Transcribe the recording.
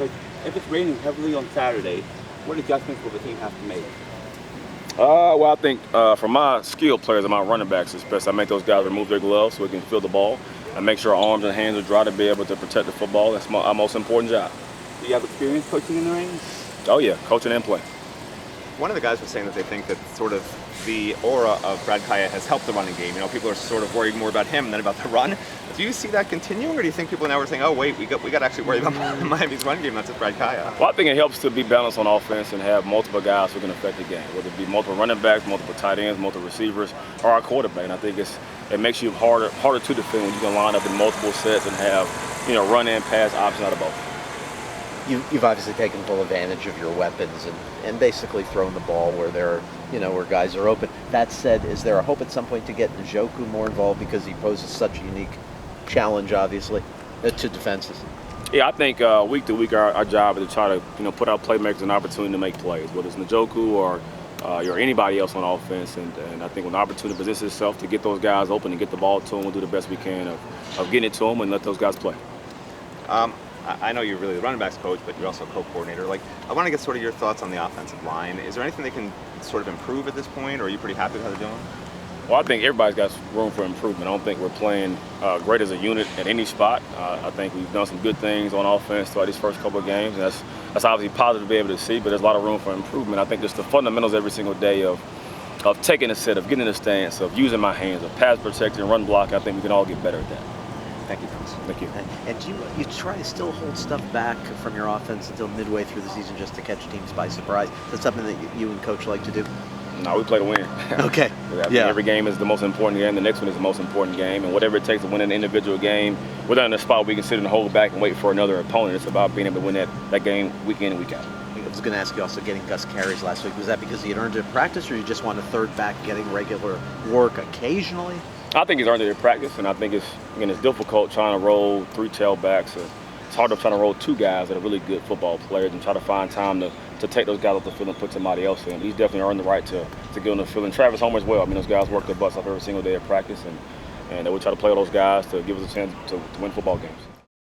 But if it's raining heavily on Saturday, what adjustments will the team have to make? Well, I think for my skilled players and my running backs especially, I make those guys remove their gloves so we can feel the ball and make sure our arms and hands are dry to be able to protect the football. That's our most important job. Do you have experience coaching in the rain? Oh yeah, coaching and playing. One of the guys was saying that they think that sort of the aura of Brad Kaaya has helped the running game. You know, people are sort of worried more about him than about the run. Do you see that continuing, or do you think people now are saying, oh wait, we got to actually worry about Miami's run game, not just Brad Kaaya? Well, I think it helps to be balanced on offense and have multiple guys who can affect the game, whether it be multiple running backs, multiple tight ends, multiple receivers, or our quarterback. And I think it makes you harder to defend when you can line up in multiple sets and have run and pass options out of both. You've obviously taken full advantage of your weapons and basically thrown the ball where where guys are open. That said, is there a hope at some point to get Njoku more involved because he poses such a unique challenge, obviously, to defenses? Yeah, I think week to week our job is to try to put our playmakers an opportunity to make plays, whether it's Njoku or anybody else on offense. And I think when the opportunity presents itself to get those guys open and get the ball to them, we'll do the best we can of getting it to them and let those guys play. I know you're really the running backs coach, but you're also a co-coordinator. I want to get sort of your thoughts on the offensive line. Is there anything they can sort of improve at this point, or are you pretty happy with how they're doing? Well, I think everybody's got room for improvement. I don't think we're playing great as a unit at any spot. I think we've done some good things on offense throughout these first couple of games. And that's obviously positive to be able to see, but there's a lot of room for improvement. I think just the fundamentals every single day of taking a set, of getting in a stance, of using my hands, of pass protection, run block. I think we can all get better at that. Thank you, Chris. Thank you. And do you try to still hold stuff back from your offense until midway through the season just to catch teams by surprise? That's something that you and Coach like to do? No, we play to win. Okay. Yeah. Every game is the most important game. The next one is the most important game. And whatever it takes to win an individual game, we're not in a spot where we can sit and hold back and wait for another opponent. It's about being able to win that game week in and week out. I was going to ask you also getting Gus carries last week. Was that because he had earned it in practice, or you just want a third back getting regular work occasionally? I think he's earned it in practice, and I think it's difficult trying to roll three tailbacks. It's hard to try to roll two guys that are really good football players and try to find time to take those guys off the field and put somebody else in. He's definitely earned the right to get on the field. And Travis Homer as well. I mean, those guys work their butts off every single day of practice, and we try to play with those guys to give us a chance to win football games.